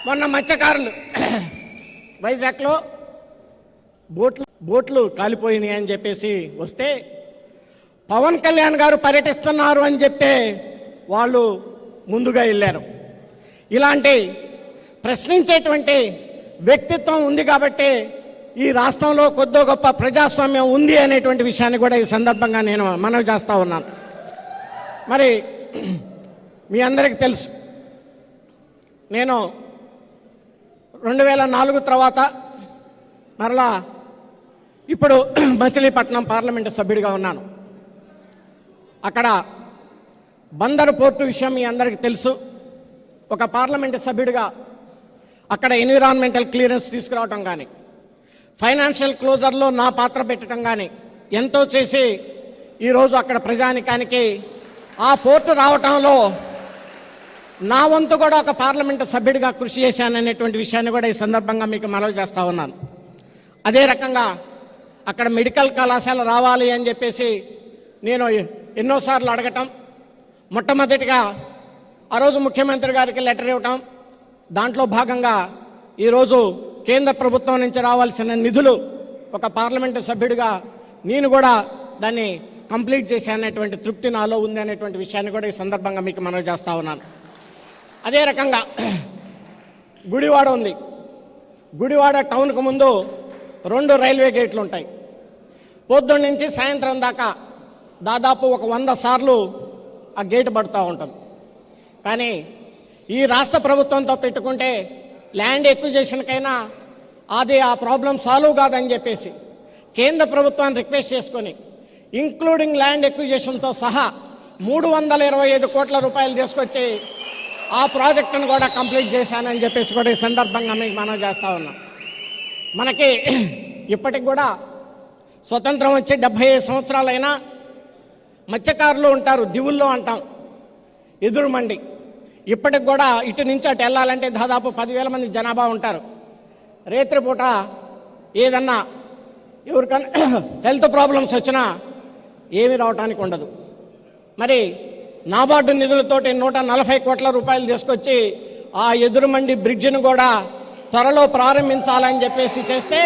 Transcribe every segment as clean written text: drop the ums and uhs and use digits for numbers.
మొన్న మత్స్యకారులు వైజాగ్లో బోట్లు కాలిపోయినాయి అని చెప్పేసి వస్తే పవన్ కళ్యాణ్ గారు పర్యటిస్తున్నారు అని చెప్పే వాళ్ళు ముందుగా వెళ్ళారు. ఇలాంటి ప్రశ్నించేటువంటి వ్యక్తిత్వం ఉంది కాబట్టి ఈ రాష్ట్రంలో కొద్దో గొప్ప ప్రజాస్వామ్యం ఉంది అనేటువంటి విషయాన్ని కూడా ఈ సందర్భంగా నేను మనవి చేస్తూ ఉన్నాను. మరి మీ అందరికీ తెలుసు, నేను 2004 తర్వాత మరలా ఇప్పుడు మచిలీపట్నం పార్లమెంటు సభ్యుడిగా ఉన్నాను. అక్కడ బందరు పోర్టు విషయం మీ అందరికీ తెలుసు. ఒక పార్లమెంటు సభ్యుడిగా అక్కడ ఎన్విరాన్మెంటల్ క్లియరెన్స్ తీసుకురావటం కానీ, ఫైనాన్షియల్ క్లోజర్లో నా పాత్ర పెట్టడం కానీ ఎంతో చేసి ఈరోజు అక్కడ ప్రజానికానికి ఆ పోర్టు రావటంలో నా వంతు కూడా ఒక పార్లమెంటు సభ్యుడిగా కృషి చేశాననేటువంటి విషయాన్ని కూడా ఈ సందర్భంగా మీకు మనవి చేస్తూ ఉన్నాను. అదే రకంగా అక్కడ మెడికల్ కళాశాల రావాలి అని చెప్పేసి నేను ఎన్నోసార్లు అడగటం, మొట్టమొదటిగా ఆ రోజు ముఖ్యమంత్రి గారికి లెటర్ ఇవ్వటం, దాంట్లో భాగంగా ఈరోజు కేంద్ర ప్రభుత్వం నుంచి రావాల్సిన నిధులు ఒక పార్లమెంటు సభ్యుడిగా నేను కూడా దాన్ని కంప్లీట్ చేశాననేటువంటి తృప్తి నాలో ఉంది అనేటువంటి విషయాన్ని కూడా ఈ సందర్భంగా మీకు మనవి చేస్తూ ఉన్నాను. అదే రకంగా గుడివాడ ఉంది. గుడివాడ టౌన్కు ముందు 2 రైల్వే గేట్లు ఉంటాయి. పొద్దున్న నుంచి సాయంత్రం దాకా దాదాపు ఒక 100 సార్లు ఆ గేటు పడుతూ ఉంటుంది. కానీ ఈ రాష్ట్ర ప్రభుత్వంతో పెట్టుకుంటే ల్యాండ్ ఎక్విజిషన్కైనా అది ఆ ప్రాబ్లం సాల్వ్ కాదని చెప్పేసి కేంద్ర ప్రభుత్వాన్ని రిక్వెస్ట్ చేసుకొని ఇంక్లూడింగ్ ల్యాండ్ ఎక్విజిషన్తో సహా 325 కోట్ల రూపాయలు తీసుకొచ్చి ఆ ప్రాజెక్టును కూడా కంప్లీట్ చేశానని చెప్పేసి కూడా ఈ సందర్భంగా మీకు మనం చేస్తూ ఉన్నాం. మనకి ఇప్పటికి కూడా స్వతంత్రం వచ్చి 75 సంవత్సరాలైనా మత్స్యకారులు ఉంటారు, దివుల్లో అంటాం, ఎదురు మండి. ఇప్పటికి కూడా ఇటు నుంచి అటు వెళ్ళాలంటే దాదాపు 10,000 మంది జనాభా ఉంటారు. రేత్రిపూట ఏదన్నా ఎవరికన్నా హెల్త్ ప్రాబ్లమ్స్ వచ్చినా ఏమీ రావటానికి ఉండదు. మరి నాబార్డు నిధులతోటి 140 కోట్ల రూపాయలు తీసుకొచ్చి ఆ ఎదురుమండి బ్రిడ్జిను కూడా త్వరలో ప్రారంభించాలని చెప్పేసి చేస్తే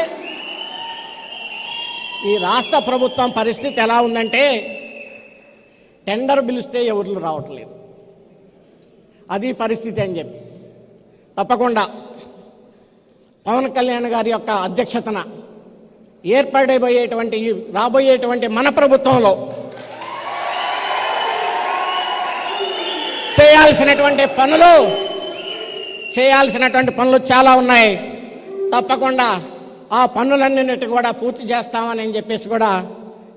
ఈ రాష్ట్ర ప్రభుత్వం పరిస్థితి ఎలా ఉందంటే టెండర్ పిలిస్తే ఎవరు రావట్లేదు, అది పరిస్థితి అని చెప్పి తప్పకుండా పవన్ కళ్యాణ్ గారి యొక్క అధ్యక్షతన ఏర్పడబోయేటువంటి రాబోయేటువంటి మన ప్రభుత్వంలో చేయాల్సినటువంటి పనులు చాలా ఉన్నాయి. తప్పకుండా ఆ పనులన్నింటినీ కూడా పూర్తి చేస్తామని చెప్పేసి కూడా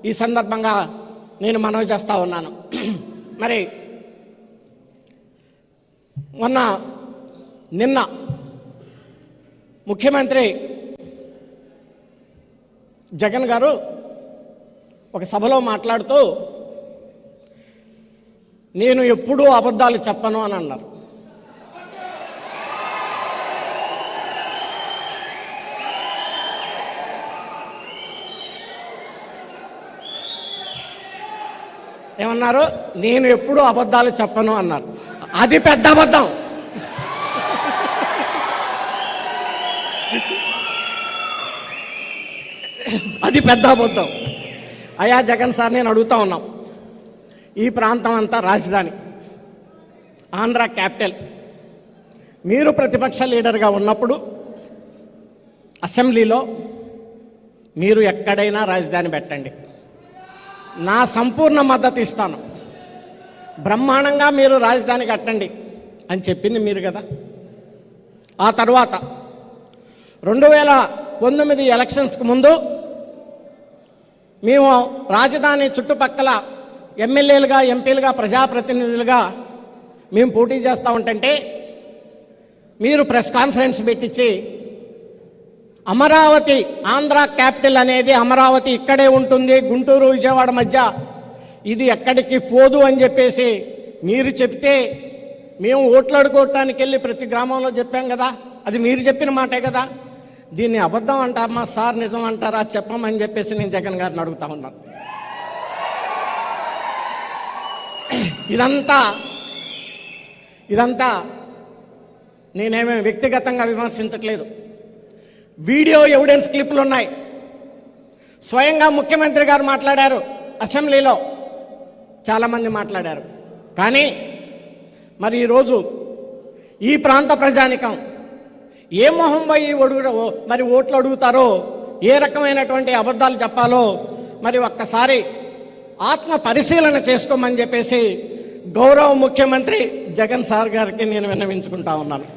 ఈ సందర్భంగా నేను మనవి చేస్తూ ఉన్నాను. మరి నిన్న ముఖ్యమంత్రి జగన్ గారు ఒక సభలో మాట్లాడుతూ నేను ఎప్పుడూ అబద్ధాలు చెప్పను అని అన్నారు. ఏమన్నారు? నేను ఎప్పుడూ అబద్ధాలు చెప్పను అన్నారు. అది పెద్ద అబద్ధం. అది పెద్ద అబద్ధం. అయ్యా జగన్ సార్, నేను అడుగుతా ఉన్నాం, ఈ ప్రాంతం అంతా రాజధాని, ఆంధ్ర క్యాపిటల్. మీరు ప్రతిపక్ష లీడర్గా ఉన్నప్పుడు అసెంబ్లీలో మీరు ఎక్కడైనా రాజధాని పెట్టండి, నా సంపూర్ణ మద్దతు ఇస్తాను, బ్రహ్మాండంగా మీరు రాజధాని కట్టండి అని చెప్పింది మీరు కదా. ఆ తర్వాత 2019 ఎలక్షన్స్కి ముందు మేము రాజధాని చుట్టుపక్కల ఎమ్మెల్యేలుగా, ఎంపీలుగా, ప్రజాప్రతినిధులుగా మేము పోటీ చేస్తూ ఉంటుంటే మీరు ప్రెస్ కాన్ఫరెన్స్ పెట్టించి అమరావతి, ఆంధ్ర క్యాపిటల్ అనేది అమరావతి ఇక్కడే ఉంటుంది, గుంటూరు విజయవాడ మధ్య, ఇది ఎక్కడికి పోదు అని చెప్పేసి మీరు చెప్తే మేము ఓట్లాడుకోవటానికి వెళ్ళి ప్రతి గ్రామంలో చెప్పాం కదా. అది మీరు చెప్పిన మాటే కదా. దీన్ని అబద్ధం అంటారమ్మా సార్, నిజం అంటారా చెప్పమని చెప్పేసి నేను జగన్ గారిని అడుగుతా ఉన్నాను. ఇదంతా నేనేమీ వ్యక్తిగతంగా విమర్శించట్లేదు. వీడియో ఎవిడెన్స్ క్లిప్లు ఉన్నాయి. స్వయంగా ముఖ్యమంత్రి గారు మాట్లాడారు, అసెంబ్లీలో చాలామంది మాట్లాడారు. కానీ మరి ఈరోజు ఈ ప్రాంత ప్రజానికం ఏ మొహం పోయి మరి ఓట్లు అడుగుతారో, ఏ రకమైనటువంటి అబద్ధాలు చెప్పాలో మరి ఒక్కసారి ఆత్మ పరిశీలన చేసుకోమని చెప్పేసి గౌరవ ముఖ్యమంత్రి జగన్ సార్ గారికి నేను విన్నవించుకుంటా ఉన్నాను.